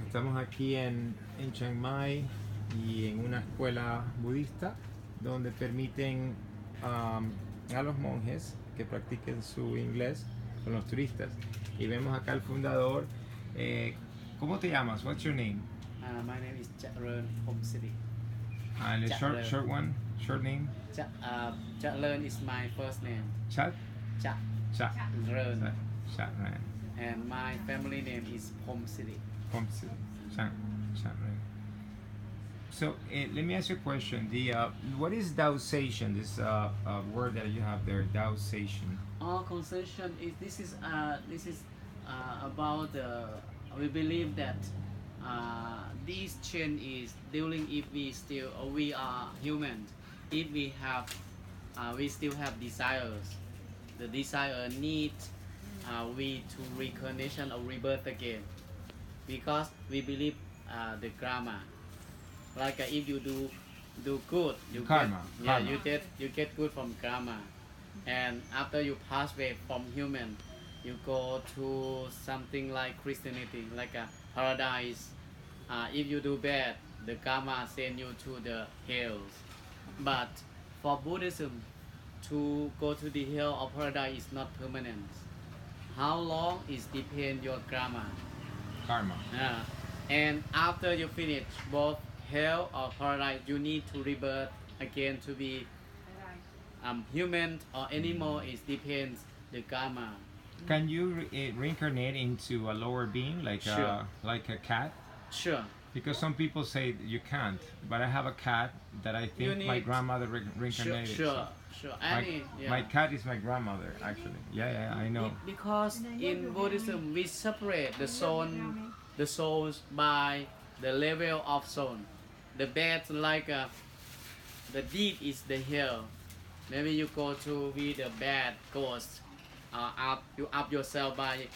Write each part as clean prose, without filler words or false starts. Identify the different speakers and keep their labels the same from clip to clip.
Speaker 1: Estamos aquí en Chiang Mai y en una escuela budista donde permiten a los monjes que practiquen su inglés con los turistas. Y vemos acá al fundador. ¿Cómo te llamas? What's your name?
Speaker 2: My name is Charen from City.
Speaker 1: And the short one, short name?
Speaker 2: Charen is my first name.
Speaker 1: Chat?
Speaker 2: Charen.
Speaker 1: Chat.
Speaker 2: And my family name is Pom City.
Speaker 1: Chat. So let me ask you a question. What is Daosation? This word that you have there, Daosation.
Speaker 2: Our concession is this is about we believe that this chain is dealing if we are human, if we have we still have desires, the desire need we to reincarnation or rebirth again, because we believe the karma, like if you do good, you
Speaker 1: karma.
Speaker 2: you get good from karma, and after you pass away from human, you go to something like Christianity, like a paradise. If you do bad, the karma send you to the hells. But for Buddhism, to go to the hell or paradise is not permanent. How long is depend your karma. And after you finish both hell or paradise, you need to rebirth again to be human or animal. It depends the karma.
Speaker 1: Can you reincarnate into a lower being, like
Speaker 2: Sure.
Speaker 1: like a cat?
Speaker 2: Sure.
Speaker 1: Because some people say you can't, but I have a cat that I think my grandmother reincarnated.
Speaker 2: Sure.
Speaker 1: My cat is my grandmother, actually. Yeah, I know.
Speaker 2: Because in Buddhism we separate the souls by the level of soul. The bad, like the deed is the hell. Maybe you go to be the bad ghost. You up yourself by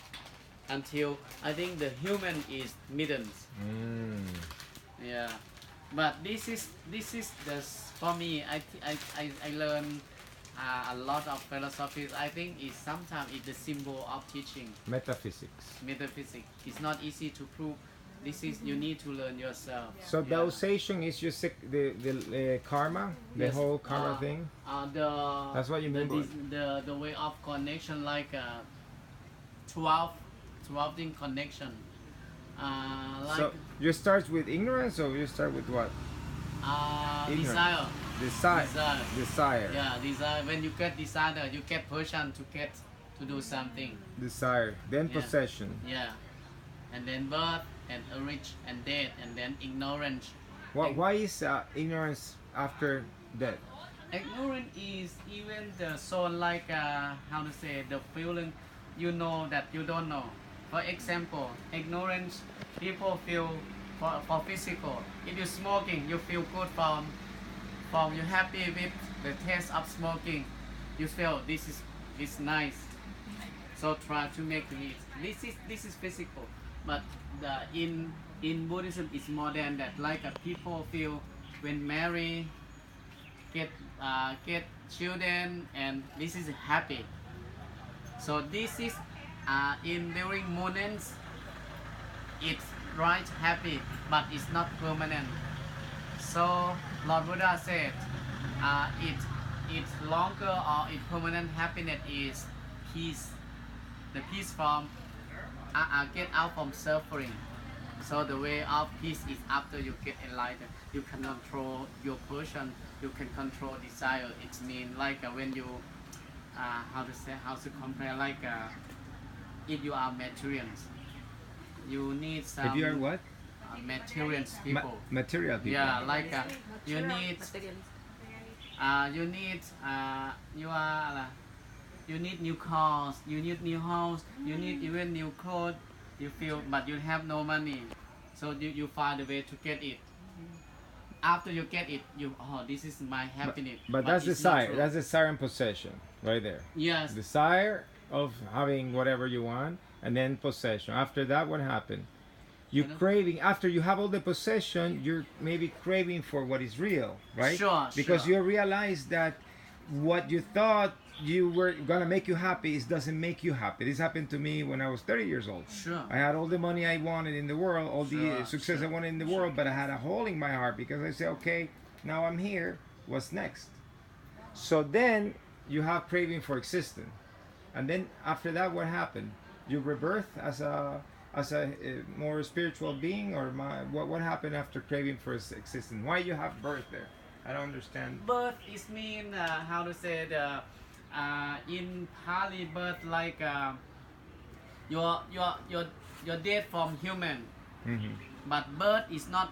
Speaker 2: until I think the human is middens. Yeah, but this is the for me. I learn a lot of philosophies. I think it's sometimes it's the symbol of teaching.
Speaker 1: Metaphysics.
Speaker 2: It's not easy to prove. This is you need to learn yourself.
Speaker 1: So Daosation is just the karma, the
Speaker 2: Yes,
Speaker 1: whole karma thing. That's what you mean by
Speaker 2: the way of connection, like 12 thing connection. Like
Speaker 1: so you start with ignorance, or you start with what?
Speaker 2: Desire.
Speaker 1: Desire.
Speaker 2: Yeah, desire. When you get desire, you get person to do something.
Speaker 1: Desire. Then possession.
Speaker 2: Yeah, and then birth and rich and death and then ignorance.
Speaker 1: Why is ignorance after death?
Speaker 2: Ignorance is even the soul, like how to say, the feeling you know that you don't know. For example, ignorance, people feel for physical. If you're smoking, you feel good from you're happy with the taste of smoking. You feel this is nice. So try to make it. This is physical, but in Buddhism it's more than that. Like people feel when marry, get children, and this is happy. So this is in during moments it's right happy, but it's not permanent. So Lord Buddha said it's longer or it's permanent happiness is peace. The peace from get out from suffering. So the way of peace is after you get enlightened. You can control your person. You can control desire. It means like when you how to compare, like if you are materials, you need some.
Speaker 1: If you are what?
Speaker 2: Materials people.
Speaker 1: Material people.
Speaker 2: Yeah, like you need you need new cars, you need new house, you need even new clothes. You feel, but you have no money, so you find a way to get it. After you get it, this is my happiness.
Speaker 1: But that's desire. That's desire and possession, right there.
Speaker 2: Yes.
Speaker 1: Desire of having whatever you want, and then possession. After that, what happened? You craving. After you have all the possession, you're maybe craving for what is real, right?
Speaker 2: Sure.
Speaker 1: Because you realize that what you thought you were gonna make you happy, it doesn't make you happy. This happened to me when I was 30 years old.
Speaker 2: Sure.
Speaker 1: I had all the money I wanted in the world, all the
Speaker 2: Sure,
Speaker 1: success I
Speaker 2: sure,
Speaker 1: wanted in the world, but I had a hole in my heart because I said, okay, now I'm here. What's next? So then you have craving for existence, and then after that, what happened? You rebirth as a more spiritual being, or what happened after craving for existence? Why you have birth there? I don't understand.
Speaker 2: Birth is mean how to say the in Pali birth like you're dead from human,
Speaker 1: Hmm.
Speaker 2: but birth is not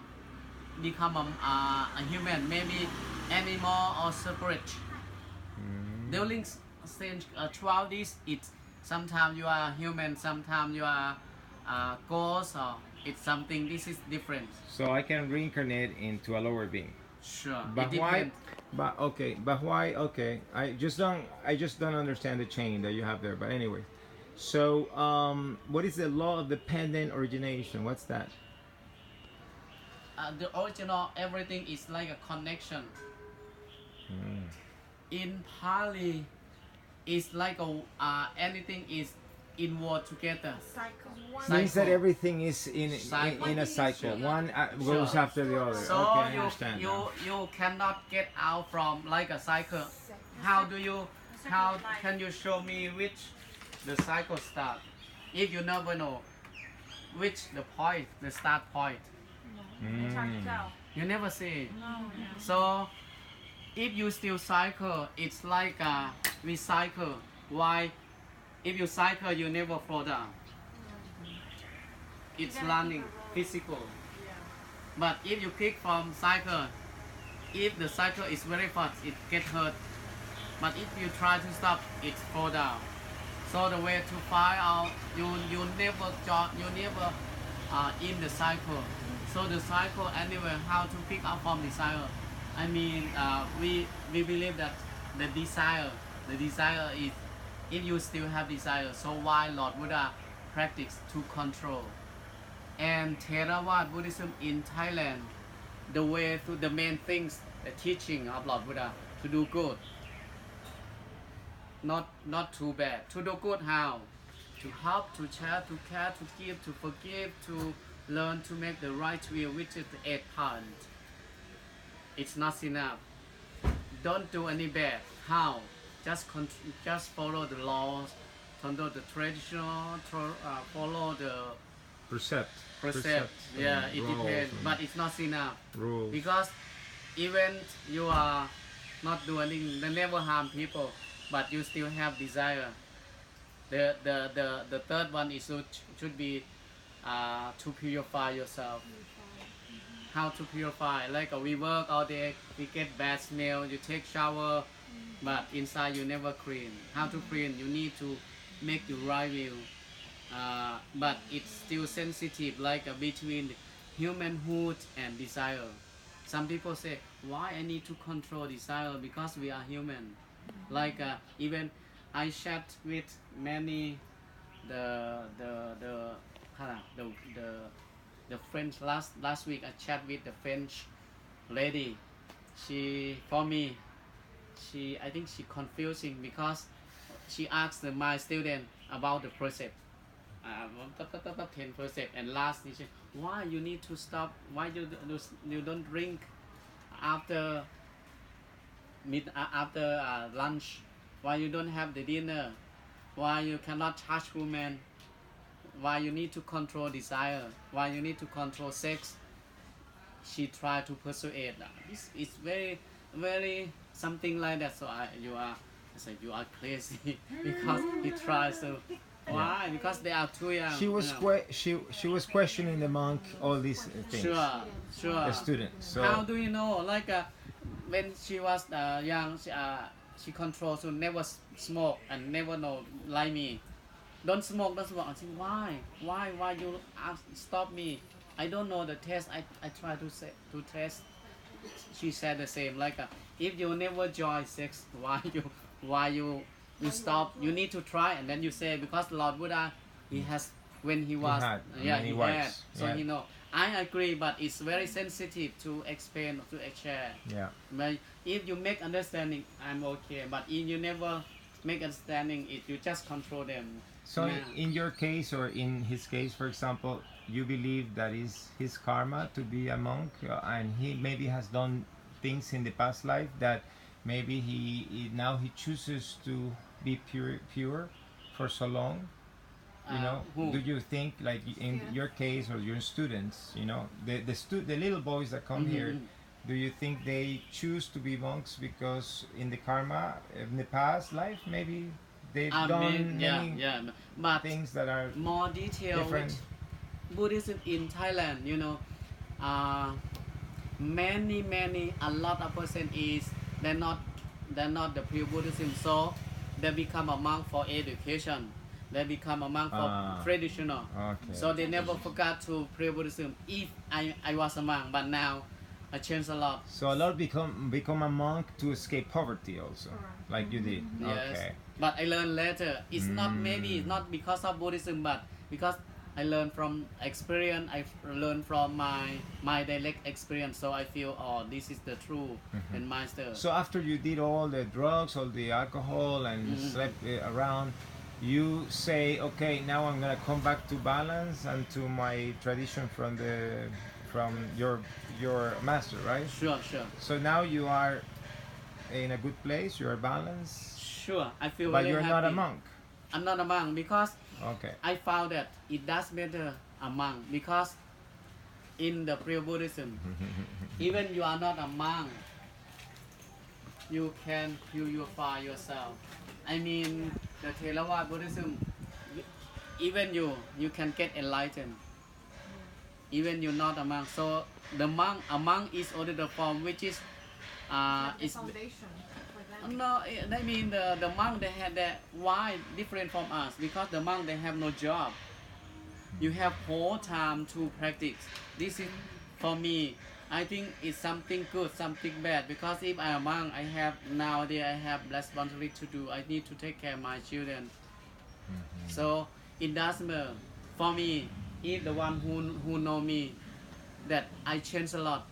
Speaker 2: become a human, maybe animal or spirit. During throughout this, it's sometimes you are human, sometimes you are ghost, or it's something. This is different.
Speaker 1: So I can reincarnate into a lower being.
Speaker 2: Sure.
Speaker 1: But
Speaker 2: it
Speaker 1: why?
Speaker 2: depends.
Speaker 1: But okay. But why? Okay. I just don't understand the chain that you have there. But anyway, so what is the law of dependent origination? What's that?
Speaker 2: The original everything is like a connection. In Pali, it's like anything is involved together.
Speaker 3: Cycle.
Speaker 1: Means that
Speaker 2: Cycle.
Speaker 1: everything is in a cycle.
Speaker 2: Sure.
Speaker 1: One goes
Speaker 2: Sure.
Speaker 1: after the other.
Speaker 2: So
Speaker 1: Okay, I understand. now.
Speaker 2: you cannot get out from like a cycle. How can you show me which the cycle start? If you never know which the start point,
Speaker 3: It's hard to tell.
Speaker 2: you never see.
Speaker 3: No.
Speaker 2: So if you still cycle, it's like we cycle. Why? If you cycle, you never fall down. It's
Speaker 3: gotta
Speaker 2: running,
Speaker 3: keep it rolling.
Speaker 2: physical.
Speaker 3: Yeah.
Speaker 2: But if you kick from cycle, if the cycle is very fast, it get hurt. But if you try to stop, it fall down. So the way to find out, you never in the cycle. So the cycle anyway, how to pick up from the cycle? I mean, we believe that the desire is, if you still have desire, so why Lord Buddha practice to control? And Theravada Buddhism in Thailand, the way to the main things, the teaching of Lord Buddha, to do good, not too bad. To do good how? To help, to share, to care, to give, to forgive, to learn to make the right will, which is the eighth part. It's not enough. Don't do any bad. How? Just follow the laws, follow the traditional, follow the
Speaker 1: Precept.
Speaker 2: precept. Yeah,
Speaker 1: and
Speaker 2: it
Speaker 1: rules
Speaker 2: depends,
Speaker 1: and
Speaker 2: but it's not enough.
Speaker 1: rules.
Speaker 2: Because even you are not doing, they never harm people, but you still have desire. The third one is should be to purify yourself. How to purify? Like we work all day, we get bad smell, you take shower, but inside you never clean. How to clean? You need to make the right view. But it's still sensitive, like between humanhood and desire. Some people say, why I need to control desire? Because we are human. Like even I chat with many the French last week. I chat with the French lady. For me, I think she confusing because she asked my student about the precept. 10 percent, and last she said, why you need to stop, why you don't drink after lunch, why you don't have the dinner, why you cannot touch women, why you need to control desire, why you need to control sex. She tried to persuade. This is very something like that. So I said you are crazy because he tries to. Why? Because they are too young.
Speaker 1: She was she was questioning the monk all these things.
Speaker 2: Sure.
Speaker 1: The student. So
Speaker 2: How do you know? Like when she was young, she controls to never smoke and never know like me. Don't smoke. I said, why you stop me? I don't know the test. I try to test. She said the same. Like if you never join sex, why you stop? You need to try, and then you say because Lord Buddha, he has when he was
Speaker 1: he
Speaker 2: he
Speaker 1: wives.
Speaker 2: had, so
Speaker 1: Yeah.
Speaker 2: he know. I agree, but it's very sensitive to explain to share.
Speaker 1: yeah.
Speaker 2: But if you make understanding, I'm okay. But if you never make understanding it. You just control them.
Speaker 1: So
Speaker 2: Yeah.
Speaker 1: in your case or in his case, for example, you believe that is his karma to be a monk, and he maybe has done things in the past life that maybe now he chooses to be pure for so long.
Speaker 2: Who?
Speaker 1: Do you think, like in your case or your students, the little boys that come here, do you think they choose to be monks because in the karma in the past life maybe they've done many
Speaker 2: But
Speaker 1: things that are
Speaker 2: more detail
Speaker 1: different?
Speaker 2: with Buddhism in Thailand, uh, many a lot of person is they're not the pure Buddhism, so they become a monk for education. They become a monk for traditional.
Speaker 1: Okay.
Speaker 2: So they never forgot to pure Buddhism. If I was a monk, but now I changed a lot.
Speaker 1: So a lot become a monk to escape poverty also, like you did.
Speaker 2: Yes.
Speaker 1: Okay.
Speaker 2: But I learned later. It's not maybe it's not because of Buddhism, but because I learned from experience. I learned from my direct experience. So I feel, oh, this is the true and master.
Speaker 1: So after you did all the drugs, all the alcohol, and slept around, you say, okay, now I'm gonna come back to balance and to my tradition from your master, right?
Speaker 2: Sure.
Speaker 1: So now you are in a good place. You are balanced.
Speaker 2: Sure, I feel
Speaker 1: But
Speaker 2: very
Speaker 1: you're
Speaker 2: happy.
Speaker 1: not a monk.
Speaker 2: I'm not a monk because
Speaker 1: Okay.
Speaker 2: I found that it does better a monk, because in the pure Buddhism, even you are not a monk, you can purify yourself. I mean, the Theravada Buddhism, even you can get enlightened. Even you're not a monk. So a monk is only the form which is is
Speaker 3: foundation for them.
Speaker 2: no. I mean the monk, they have that. Why different from us? Because the monk, they have no job. You have whole time to practice. This is, for me, I think it's something good, something bad. Because if I'm a monk, nowadays I have responsibility to do. I need to take care of my children. So it doesn't matter. For me, if the one who know me, that I changed a lot.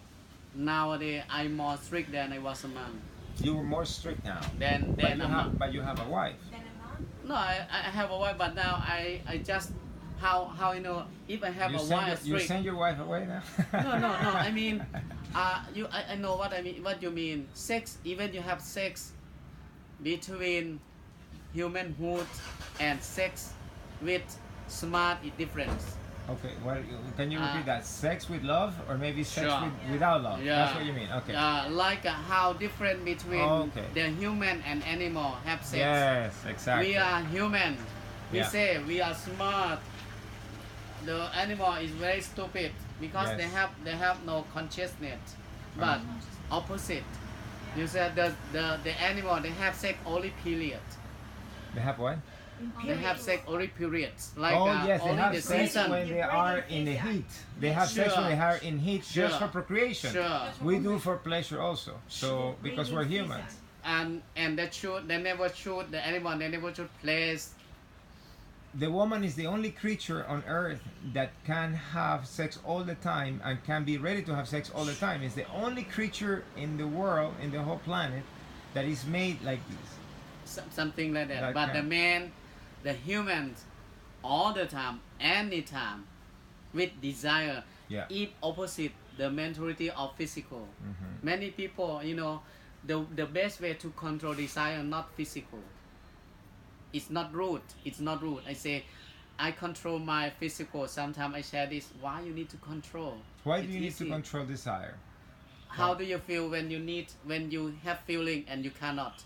Speaker 2: Nowadays I'm more strict than I was a monk.
Speaker 1: You were more strict now.
Speaker 2: Then I'm not.
Speaker 1: But you have a wife.
Speaker 3: Then a monk.
Speaker 2: No, I have a wife, but now I just how if I have a wife
Speaker 1: You
Speaker 2: strict.
Speaker 1: send your wife away now.
Speaker 2: No. I mean, I know what I mean. What you mean? Sex. Even you have sex between humanhood and sex with smart is different.
Speaker 1: Okay. Well, can you repeat that? Sex with love, or maybe sex
Speaker 2: Sure.
Speaker 1: without love?
Speaker 2: Yeah.
Speaker 1: That's what you mean. Okay.
Speaker 2: Like how different between
Speaker 1: Okay.
Speaker 2: the human and animal have sex.
Speaker 1: Yes, exactly.
Speaker 2: We are human. We
Speaker 1: Yeah.
Speaker 2: say we are smart. The animal is very stupid because
Speaker 1: Yes.
Speaker 2: they have no consciousness. But opposite. You said the animal, they have sex only period.
Speaker 1: They have what?
Speaker 2: They have sex only periods. Like
Speaker 1: Yes, they
Speaker 2: only
Speaker 1: have
Speaker 2: the
Speaker 1: sex
Speaker 2: season.
Speaker 1: when they are in the heat. They have sex when they are in heat just
Speaker 2: Sure.
Speaker 1: for procreation.
Speaker 2: Sure.
Speaker 1: We do for pleasure also. So because we're humans.
Speaker 2: And they never shoot the animal. They never should place.
Speaker 1: The woman is the only creature on earth that can have sex all the time and can be ready to have sex all the time. It's the only creature in the world, in the whole planet, that is made like this.
Speaker 2: Something like that.
Speaker 1: That
Speaker 2: But
Speaker 1: can-
Speaker 2: the man, the humans, all the time, anytime, with desire,
Speaker 1: Yeah.
Speaker 2: it opposite the mentality of physical. Many people, the best way to control desire, not physical. It's not rude. It's not rude. I say, I control my physical. Sometimes I share this. Why you need to control?
Speaker 1: Why do
Speaker 2: It's
Speaker 1: you need to
Speaker 2: easy.
Speaker 1: control desire?
Speaker 2: How do you feel when you have feeling and you cannot?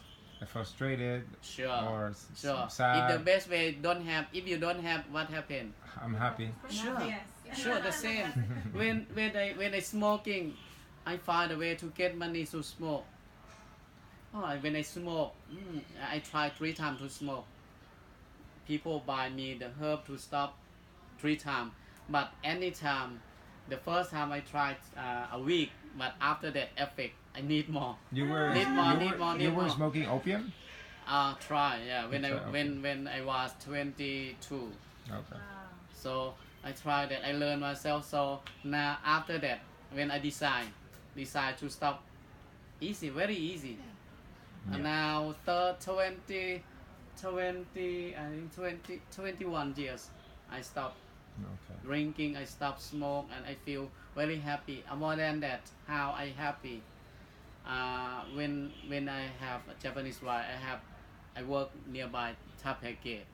Speaker 1: Frustrated
Speaker 2: Sure.
Speaker 1: or
Speaker 2: Sure.
Speaker 1: sad?
Speaker 2: If the best way if you don't have, what happened?
Speaker 1: I'm happy.
Speaker 2: Sure.
Speaker 3: Yes.
Speaker 2: Sure, the same. when I smoking, I find a way to get money to smoke. When I smoke, I try 3 times to smoke. People buy me the herb to stop 3 times. But anytime, the first time I tried a week, but after that effect, I need more.
Speaker 1: You were
Speaker 2: Need more,
Speaker 1: you
Speaker 2: need
Speaker 1: were,
Speaker 2: more,
Speaker 1: you
Speaker 2: need
Speaker 1: were
Speaker 2: more.
Speaker 1: smoking opium?
Speaker 2: Try, yeah. When
Speaker 1: You
Speaker 2: I
Speaker 1: try, okay.
Speaker 2: when I was 22.
Speaker 1: Okay.
Speaker 2: So I tried that. I learned myself. So now after that, when I decide to stop, easy, very easy. And now 20, I think 21 years. I stopped
Speaker 1: Okay.
Speaker 2: drinking, I stopped smoke, and I feel very happy. More than that, how I happy. When I have a Japanese wife, I work nearby Taipei Gate.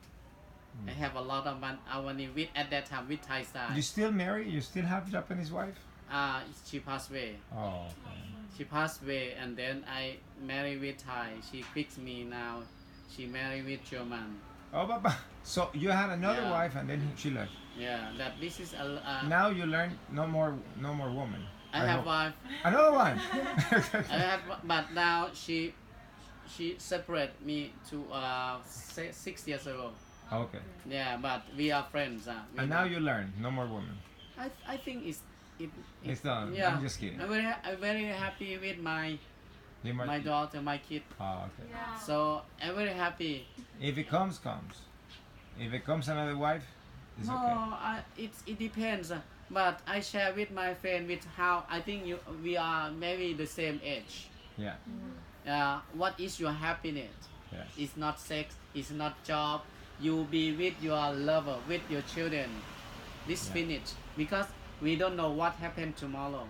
Speaker 2: I have a lot of money with at that time with Thai side.
Speaker 1: You still married? You still have Japanese wife?
Speaker 2: She passed away.
Speaker 1: Oh, okay.
Speaker 2: She passed away, and then I married with Thai. She quits me now. She married with German.
Speaker 1: Oh, Baba. So you had another
Speaker 2: Yeah.
Speaker 1: wife, and then she left.
Speaker 2: Yeah, that this is
Speaker 1: Now you learn no more woman.
Speaker 2: I have
Speaker 1: hope.
Speaker 2: wife.
Speaker 1: Another one.
Speaker 2: I have, but now she separated me to 6 years ago.
Speaker 1: Okay.
Speaker 2: Yeah, but we are friends.
Speaker 1: And now you learn no more woman.
Speaker 2: I think
Speaker 1: It's done.
Speaker 2: Yeah,
Speaker 1: I'm just kidding.
Speaker 2: I'm very happy with my
Speaker 1: You might-
Speaker 2: my daughter, my kid.
Speaker 1: Oh, okay.
Speaker 3: Yeah.
Speaker 2: So I'm very happy.
Speaker 1: If it comes, comes. If it comes another wife, it's
Speaker 2: No,
Speaker 1: okay.
Speaker 2: it depends. But I share with my friend with how I think we are maybe the same age.
Speaker 1: Yeah.
Speaker 2: What is your happiness?
Speaker 1: Yeah.
Speaker 2: It's not sex. It's not job. You be with your lover, with your children. This
Speaker 1: Yeah.
Speaker 2: finish because we don't know what happened tomorrow.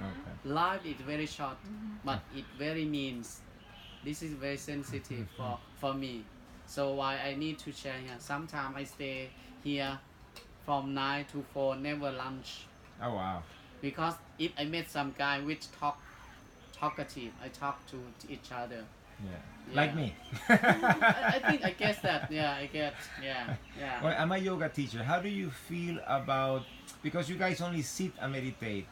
Speaker 1: Okay.
Speaker 2: Life is very short, but it very means. This is very sensitive for me. So why I need to share here. Sometimes I stay here from 9 to 4, never lunch.
Speaker 1: Oh wow.
Speaker 2: Because if I met some guy which talkative, I talk to each other.
Speaker 1: Yeah. Like me.
Speaker 2: I think I guess that. Yeah, I get. Yeah.
Speaker 1: Well, I'm a yoga teacher. How do you feel about, because you guys only sit and meditate,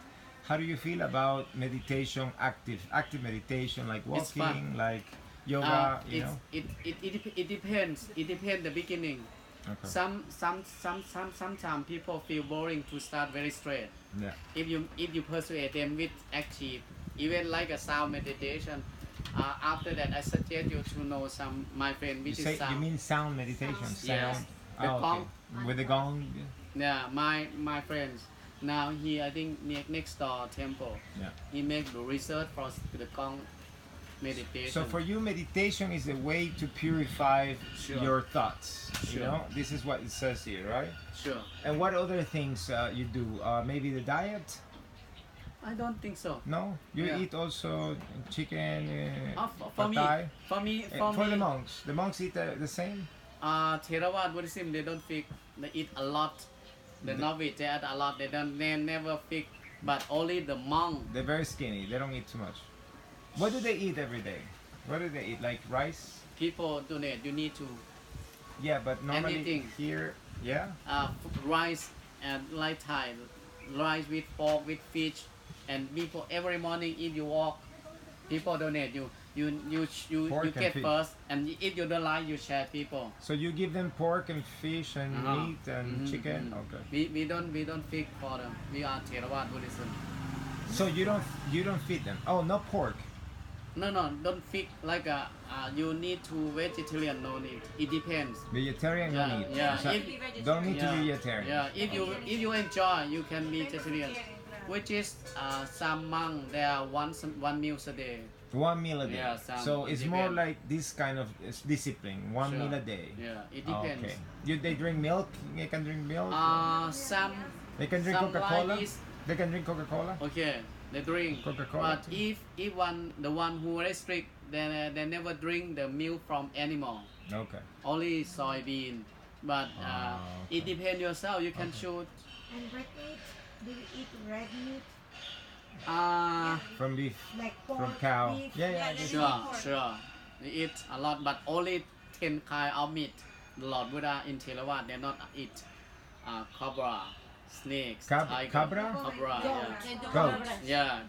Speaker 1: how do you feel about meditation, active meditation, like
Speaker 2: It's fun.
Speaker 1: walking, like yoga, you know?
Speaker 2: It depends. It depends the beginning.
Speaker 1: Okay.
Speaker 2: Sometimes people feel boring to start very straight.
Speaker 1: Yeah.
Speaker 2: If you persuade them with active, even like a sound meditation. After that, I suggest you to know my friend
Speaker 1: You
Speaker 2: which
Speaker 1: say
Speaker 2: is sound.
Speaker 1: you mean sound meditation,
Speaker 2: Yes.
Speaker 1: sound.
Speaker 2: The
Speaker 1: Oh,
Speaker 2: gong.
Speaker 1: okay. With the gong.
Speaker 2: Yeah, my friends. Now he I think next door temple.
Speaker 1: Yeah.
Speaker 2: He make the research for the gong meditation.
Speaker 1: So for you, meditation is a way to purify
Speaker 2: Sure.
Speaker 1: your thoughts. You
Speaker 2: Sure.
Speaker 1: know, this is what it says here, right?
Speaker 2: Sure.
Speaker 1: And what other things you do? Maybe the diet?
Speaker 2: I don't think so.
Speaker 1: No, you
Speaker 2: Yeah.
Speaker 1: eat also chicken.
Speaker 2: For
Speaker 1: pad
Speaker 2: me,
Speaker 1: thai?
Speaker 2: for me,
Speaker 1: For the monks. The monks eat the same.
Speaker 2: Theravada Buddhism they don't fix. They eat a lot. The novice they eat a lot. They never fix. But only the monk.
Speaker 1: They're very skinny. They don't eat too much. What do they eat every day? What do they eat? Like rice?
Speaker 2: People donate. You need to
Speaker 1: Yeah, but normally
Speaker 2: Anything.
Speaker 1: here, yeah.
Speaker 2: Rice and like Thai, rice with pork with fish, and people every morning if you walk, people donate you
Speaker 1: Pork and
Speaker 2: get
Speaker 1: fish.
Speaker 2: first, and if you don't like you share people.
Speaker 1: So you give them pork and fish and meat and chicken. Okay.
Speaker 2: We don't feed for them. We are Theravada Buddhism.
Speaker 1: So you don't feed them. Oh, no pork.
Speaker 2: No, don't feed like you need to vegetarian no need. It depends.
Speaker 1: Vegetarian
Speaker 2: Yeah,
Speaker 1: no need.
Speaker 2: yeah.
Speaker 1: So
Speaker 2: If-
Speaker 1: don't need to be
Speaker 2: Yeah,
Speaker 1: vegetarian.
Speaker 2: yeah. If you enjoy, you can be vegetarian. Which is some monk they are one meal a day.
Speaker 1: One meal a day.
Speaker 2: Yeah, some-
Speaker 1: So
Speaker 2: it
Speaker 1: it's more
Speaker 2: depends.
Speaker 1: like this kind of discipline. One
Speaker 2: Sure.
Speaker 1: meal a day.
Speaker 2: Yeah, it depends.
Speaker 1: Okay. They drink milk. They can drink milk.
Speaker 2: Some
Speaker 1: They can drink
Speaker 2: some
Speaker 1: Coca-Cola.
Speaker 2: like this,
Speaker 1: They can drink Coca-Cola.
Speaker 2: okay, they drink.
Speaker 1: Coca-Cola
Speaker 2: But
Speaker 1: too.
Speaker 2: if the one who restrict, then they never drink the milk from animal.
Speaker 1: Okay.
Speaker 2: Only soybean. But
Speaker 1: Okay.
Speaker 2: it depends yourself. You can choose.
Speaker 3: And red meat? Do you eat red meat?
Speaker 1: From beef.
Speaker 3: Like pork,
Speaker 1: From cow.
Speaker 3: beef?
Speaker 1: Yeah.
Speaker 3: they
Speaker 2: Sure,
Speaker 3: eat pork.
Speaker 2: sure. They eat a lot, but only 10 kind of meat. The Lord Buddha in Theravada, they not eat cobra, snakes, tiger.
Speaker 1: Cabra?
Speaker 2: Cobra, yeah.
Speaker 1: Goat.
Speaker 2: Yeah,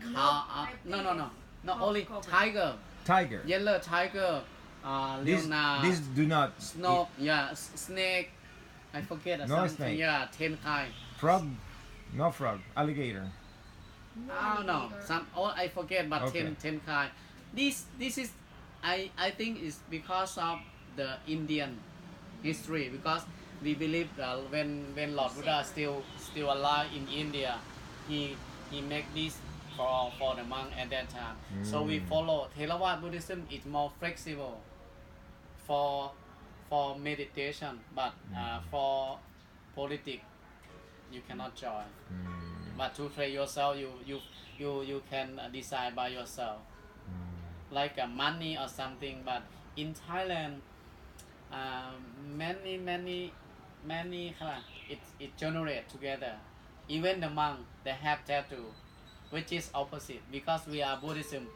Speaker 2: no, only tiger,
Speaker 1: Tiger.
Speaker 2: yellow tiger, leonard,
Speaker 1: This do not.
Speaker 2: snow, yeah, snake. I forget
Speaker 1: No
Speaker 2: something.
Speaker 1: snake.
Speaker 2: Yeah, 10 kind.
Speaker 1: Frog. No frog. Alligator.
Speaker 2: I don't know. I forget, but
Speaker 1: Okay.
Speaker 2: 10 kind. This is, I think is because of the Indian history, because we believe when Lord Buddha still alive in India, he make this for the monk at that time. So we follow Theravada Buddhism is more flexible for for meditation, but for politics you cannot join. But to train yourself, you can decide by yourself, like money or something. But in Thailand, many it generate together. Even the monk they have tattoo, which is opposite because we are Buddhism.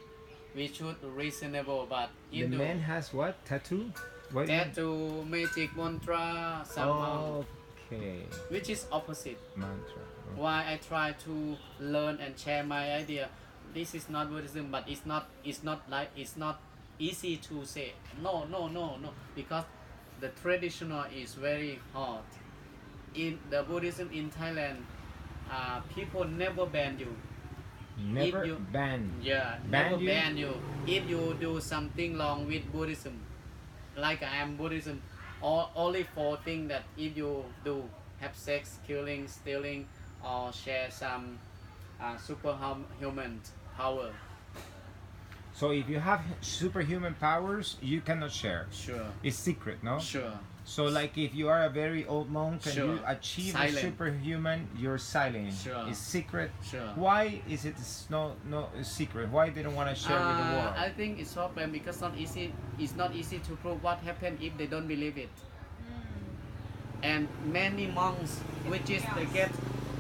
Speaker 2: We should reasonable, but
Speaker 1: The man has what? Tattoo? What?
Speaker 2: tattoo, magic mantra, somehow,
Speaker 1: Okay.
Speaker 2: which is opposite.
Speaker 1: Mantra.
Speaker 2: Why I try to learn and share my idea. This is not Buddhism, but it's not easy to say no because the traditional is very hard. In the Buddhism in Thailand, people never ban you.
Speaker 1: Never
Speaker 2: If you-
Speaker 1: ban.
Speaker 2: Yeah,
Speaker 1: Ban
Speaker 2: never
Speaker 1: you?
Speaker 2: ban you. If you do something wrong with Buddhism, like I am Buddhism, or only for things that if you do have sex, killing, stealing, or share some superhuman power.
Speaker 1: So if you have superhuman powers, you cannot share.
Speaker 2: Sure.
Speaker 1: It's secret, no?
Speaker 2: Sure.
Speaker 1: So like if you are a very old monk and you
Speaker 2: Sure.
Speaker 1: achieve
Speaker 2: Silent.
Speaker 1: a superhuman, you're silent.
Speaker 2: Sure.
Speaker 1: It's secret.
Speaker 2: Sure.
Speaker 1: Why is it no secret? Why they don't want to share with the world?
Speaker 2: I think it's problem because not easy. It's not easy to prove what happened if they don't believe it. And many monks, which is they get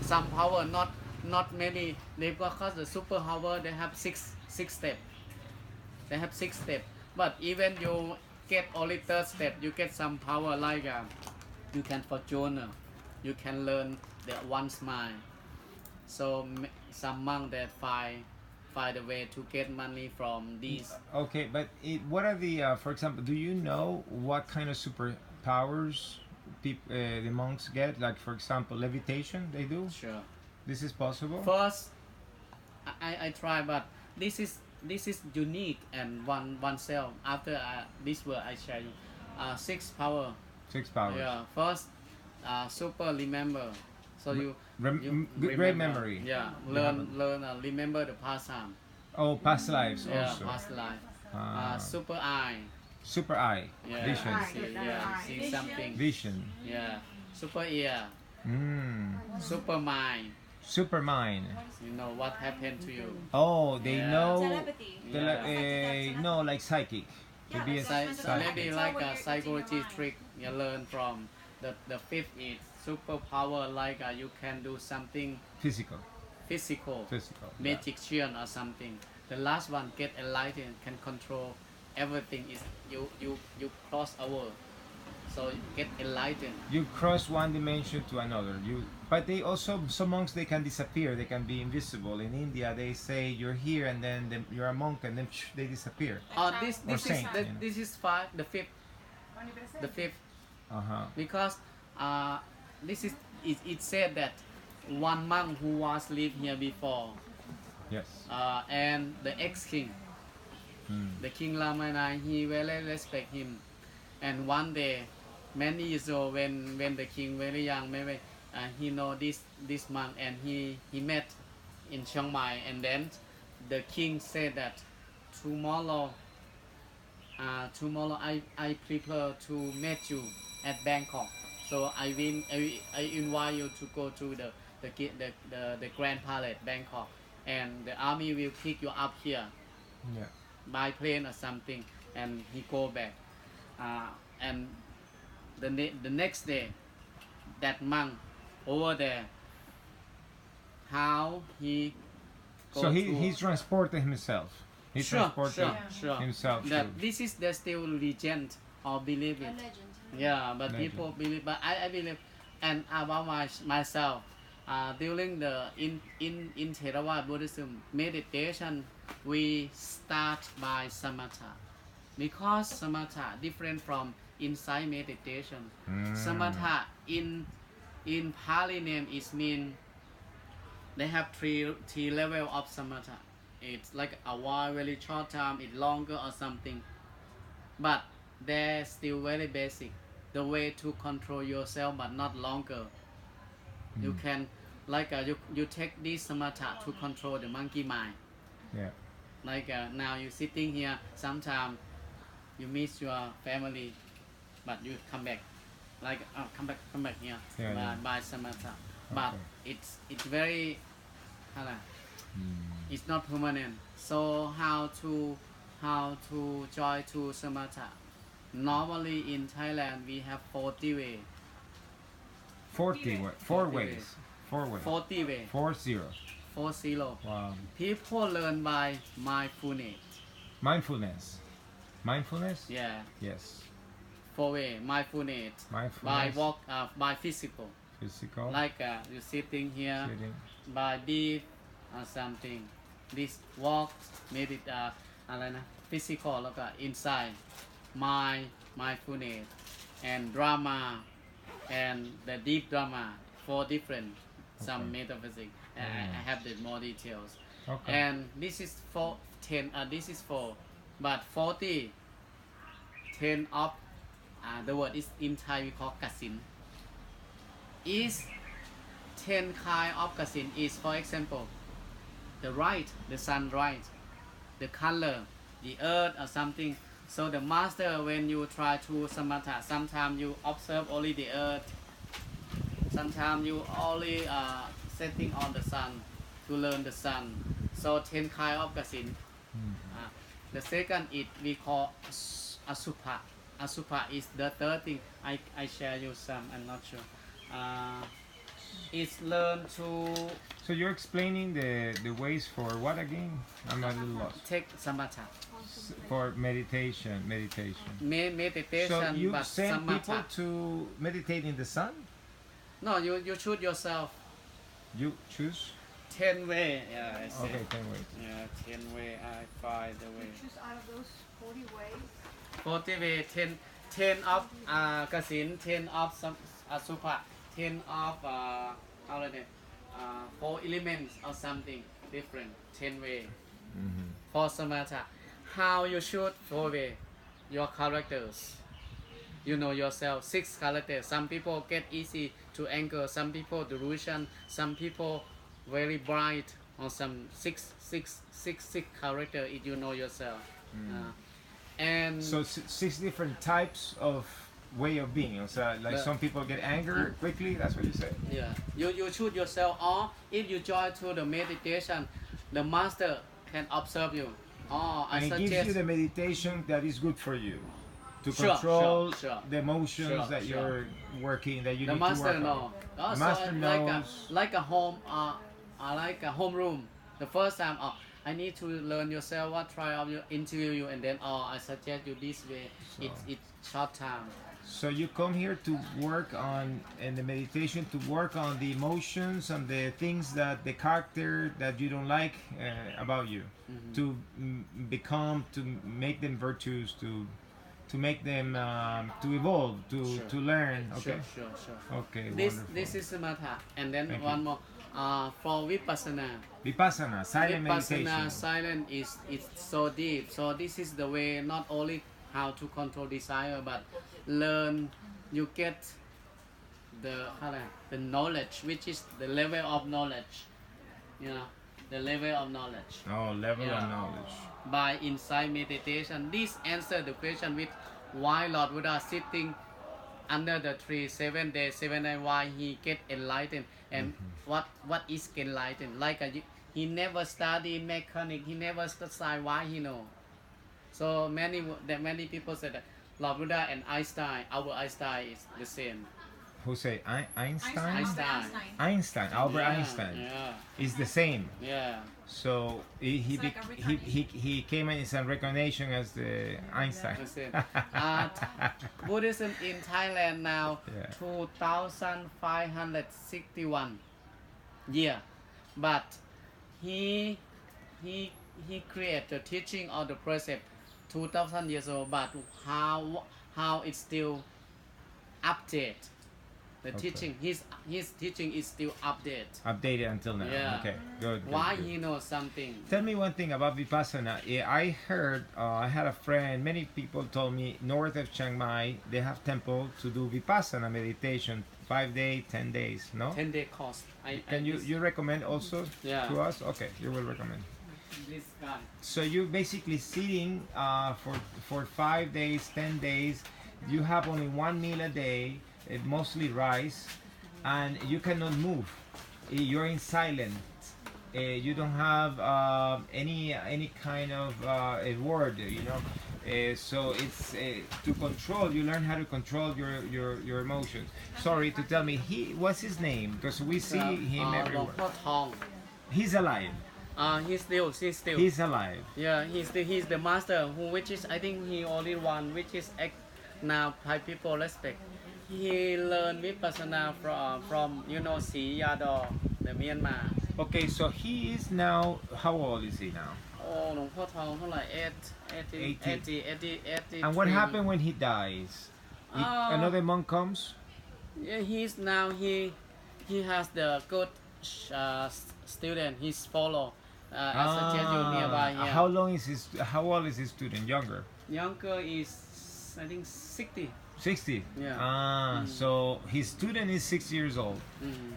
Speaker 2: some power, not many. They because the superpower they have six steps. They have 6 steps. But even you get only 3rd step, you get some power like you can fortune, you can learn the one smile. So some monk that find a way to get money from these.
Speaker 1: Okay, but what are the, for example, do you know what kind of superpowers the monks get? Like, for example, levitation, they do?
Speaker 2: Sure.
Speaker 1: This is possible?
Speaker 2: First, I try, but this is unique and one cell. After this word I share you, 6 power.
Speaker 1: 6 powers.
Speaker 2: Yeah. First, super remember. So you
Speaker 1: Great
Speaker 2: remember.
Speaker 1: memory.
Speaker 2: Yeah.
Speaker 1: You
Speaker 2: Learn remember the past time.
Speaker 1: Oh, past lives
Speaker 2: Yeah.
Speaker 1: also.
Speaker 2: Past life.
Speaker 1: Ah.
Speaker 2: Super eye.
Speaker 1: Super eye.
Speaker 2: Yeah.
Speaker 1: Vision.
Speaker 2: See
Speaker 3: Vision.
Speaker 2: something.
Speaker 1: Vision.
Speaker 2: Yeah. Super ear. Super mind.
Speaker 1: Super mind.
Speaker 2: You know what happened to you.
Speaker 1: Oh, they
Speaker 2: Yeah.
Speaker 1: know.
Speaker 3: Telepathy.
Speaker 1: No, like psychic. To
Speaker 3: Yeah,
Speaker 1: be a
Speaker 3: that's
Speaker 2: So
Speaker 1: psychic.
Speaker 2: maybe like a psychology trick you learn from the 5th is superpower, like you can do something
Speaker 1: Physical.
Speaker 2: physical,
Speaker 1: Physical.
Speaker 2: magician or something. The last one get enlightened, can control everything. Is you cross over, so you get enlightened.
Speaker 1: You cross one dimension to another. But they also, some monks, they can disappear. They can be invisible. In India, they say you're here and then you're a monk and then they disappear.
Speaker 2: This
Speaker 1: Or
Speaker 2: is
Speaker 1: saint, you know.
Speaker 2: this is the fifth
Speaker 1: Uh-huh.
Speaker 2: because this is it said that one monk who was lived here before.
Speaker 1: Yes.
Speaker 2: And the ex-king, the King Ramayana, he really respect him. And one day, many years old, when the king very young, maybe he know this monk, and he met in Chiang Mai, and then the king said that tomorrow I prepare to meet you at Bangkok. So I invite you to go to the Grand Palace Bangkok, and the army will pick you up here
Speaker 1: Yeah.
Speaker 2: by plane or something, and he go back. And the next day, that monk over there, how he go
Speaker 1: So
Speaker 2: to,
Speaker 1: he transported himself. He transported
Speaker 2: sure.
Speaker 1: himself.
Speaker 2: That
Speaker 1: to-
Speaker 2: this is the still legend or believe
Speaker 3: A
Speaker 2: it.
Speaker 3: legend.
Speaker 2: Yeah, but
Speaker 1: Legend.
Speaker 2: people believe, but I believe. And about myself, during the in Theravada Buddhism meditation, we start by samatha, because samatha different from insight meditation. Samatha in Pali name is mean they have three level of samatha. It's like a while, very short time, it's longer or something, but they're still very basic. The way to control yourself, but not longer. You can like you take this samatha to control the monkey mind.
Speaker 1: Yeah.
Speaker 2: Like now you sitting here, sometimes you miss your family, but you come back, like come back here
Speaker 1: Yeah,
Speaker 2: by samatha. But
Speaker 1: Okay.
Speaker 2: it's very, how like, it's not permanent. So how to join to samatha? Normally in Thailand we have 40 way.
Speaker 1: 40 way,
Speaker 2: 40
Speaker 1: ways. 4 ways.
Speaker 2: 40 way.
Speaker 1: 40.
Speaker 2: 40.
Speaker 1: Wow.
Speaker 2: People learn by mindfulness.
Speaker 1: Mindfulness. Mindfulness?
Speaker 2: Yeah.
Speaker 1: Yes.
Speaker 2: 4 way mindfulness. By
Speaker 1: Mindfulness.
Speaker 2: walk, by physical.
Speaker 1: Physical.
Speaker 2: Like you sitting here,
Speaker 1: Sitting.
Speaker 2: by deep or something. This walk, maybe อะไรนะ physical แล้วก็ inside mindfulness and drama and the deep drama, 4 different some
Speaker 1: Okay.
Speaker 2: metaphysics. I have the more details.
Speaker 1: Okay.
Speaker 2: And this is for 10. This is for, but 40, 10 of the word is in Thai we call kasin. Is 10 kind of kasin is, for example, the light, the sun light, the color, the earth or something. So the master, when you try to samatha, sometimes you observe only the earth, sometimes you only setting on the sun to learn the sun. So 10 kind of kasin. The second is we call asupha. Asupha is the third thing. I share you some. I'm not sure. It's learn to
Speaker 1: So you're explaining the ways for what again? I'm a little lost.
Speaker 2: take samatha.
Speaker 1: For meditation.
Speaker 2: Meditation,
Speaker 1: So you
Speaker 2: but
Speaker 1: send
Speaker 2: samatha.
Speaker 1: people to meditate in the sun?
Speaker 2: No, you choose yourself.
Speaker 1: You choose?
Speaker 2: 10 way. Yeah, I say.
Speaker 1: Okay, 10 ways.
Speaker 2: Yeah, 10 way. I find the way.
Speaker 3: Choose out of those 40 ways.
Speaker 2: 40 way. 10 of kasin, 10 of asupha, 10 of how like that, 4 elements or something different. 10 way. For samatha, how you shoot 4 way? Your characters. You know yourself. 6 characters. Some people get easy to anger. Some people delusion. Some people very bright. Or some six character. If you know yourself. And
Speaker 1: So 6 different types of way of being. So like some people get anger quickly. That's what you say.
Speaker 2: yeah, you choose yourself. Or if you join to the meditation, the master can observe you. Or I
Speaker 1: And it
Speaker 2: suggest.
Speaker 1: gives you the meditation that is good for you to
Speaker 2: Sure,
Speaker 1: control
Speaker 2: sure.
Speaker 1: the emotions
Speaker 2: Sure,
Speaker 1: that
Speaker 2: sure.
Speaker 1: you're working, that you
Speaker 2: The
Speaker 1: need to
Speaker 2: master
Speaker 1: work
Speaker 2: know.
Speaker 1: on.
Speaker 2: Also,
Speaker 1: Master knows.
Speaker 2: like a home, like a home room. The first time, I need to learn yourself. What try of you interview you, and then I suggest you this way.
Speaker 1: So-
Speaker 2: It's short time.
Speaker 1: So you come here to work on, in the meditation, to work on the emotions and the things that the character that you don't like about you, to become, to make them virtues, to make them to evolve,
Speaker 2: Sure.
Speaker 1: to learn. Okay.
Speaker 2: Sure.
Speaker 1: Okay.
Speaker 2: This
Speaker 1: Wonderful.
Speaker 2: is samatha, and then
Speaker 1: Thank
Speaker 2: one
Speaker 1: you.
Speaker 2: more. For vipassana.
Speaker 1: Vipassana, silent
Speaker 2: Vipassana
Speaker 1: meditation.
Speaker 2: silent is so deep. So this is the way, not only how to control desire, but learn. You get the knowledge, which is the level of knowledge. You know, the level of knowledge.
Speaker 1: Oh, level
Speaker 2: Yeah.
Speaker 1: of knowledge.
Speaker 2: By insight meditation, this answer the question with why Lord Buddha sitting under the tree 7 days, 7 nights, why he get enlightened, and what is enlightened. Like he never studied mechanic, he never studied why he know. So many people said that Lord Buddha and Einstein, our Einstein is the same.
Speaker 1: Who say Einstein?
Speaker 2: Einstein.
Speaker 1: Albert
Speaker 2: Yeah,
Speaker 1: Einstein
Speaker 2: Yeah.
Speaker 1: is the same.
Speaker 2: Yeah.
Speaker 1: So he
Speaker 3: It's like a
Speaker 1: he came in as a recognition as the Einstein.
Speaker 2: The same. Buddhism in Thailand now
Speaker 1: Yeah.
Speaker 2: 2561 year, but he created the teaching of the precept 2000 years old, but how it's still update. The
Speaker 1: Okay.
Speaker 2: teaching, his teaching is still
Speaker 1: Updated until now.
Speaker 2: Yeah.
Speaker 1: Okay, good.
Speaker 2: Why
Speaker 1: good.
Speaker 2: he knows something.
Speaker 1: Tell me one thing about Vipassana. I heard, I had a friend, many people told me north of Chiang Mai, they have temple to do Vipassana meditation, 5 days, 10 days, no?
Speaker 2: 10-day course.
Speaker 1: Can you recommend also
Speaker 2: Yeah.
Speaker 1: to us? Okay, you will recommend.
Speaker 2: This guy.
Speaker 1: So you basically sitting for 5 days, 10 days, you have only one meal a day, mostly rice, and you cannot move. You're in silence. You don't have any kind of a word, you know. So it's to control. You learn how to control your emotions. Sorry to tell me. What's his name? Because we see him everywhere. He's alive.
Speaker 2: He's still.
Speaker 1: He's alive.
Speaker 2: Yeah, he's the master which is I think he only one which is now Thai people respect. He learned vipassana from you know Si Yador, the Myanmar.
Speaker 1: Okay, so he is now. How old is he now?
Speaker 2: โอ้หลวงพ่อทองเท่าไหร่80
Speaker 1: And what happened when he dies? Another monk comes.
Speaker 2: Yeah, he's now he has the good student. He's follow as a schedule nearby here.
Speaker 1: How old is his student? Younger.
Speaker 2: Younger is I think 60.
Speaker 1: 60.
Speaker 2: Yeah.
Speaker 1: So his student is 6 years old.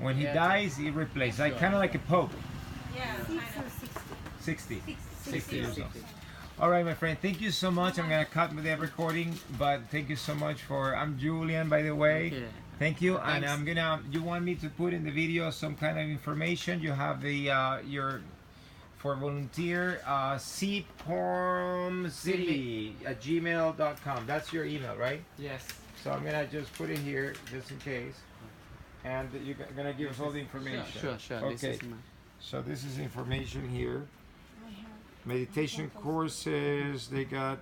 Speaker 1: When he
Speaker 2: Yeah.
Speaker 1: dies, he replaces, like kind of like a pope.
Speaker 3: Yeah,
Speaker 1: 60. 60 years old. All right, my friend. Thank you so much. I'm gonna cut the recording, but thank you so much for. I'm Julian, by the way.
Speaker 2: Okay.
Speaker 1: Thank you. And
Speaker 2: Thanks.
Speaker 1: I'm gonna. You want me to put in the video some kind of information? You have the your for volunteer cpomcity@gmail.com. That's your email, right?
Speaker 2: Yes.
Speaker 1: So I'm gonna just put it here just in case, and you're gonna give us all the information.
Speaker 2: Sure.
Speaker 1: Okay.
Speaker 2: This is
Speaker 1: So this is information here. Meditation courses. They got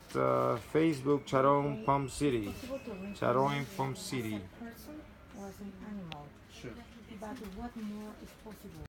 Speaker 1: Facebook Charong Pom City. Charong Pom City.
Speaker 3: person was an animal.
Speaker 2: Sure.
Speaker 3: But what more is possible?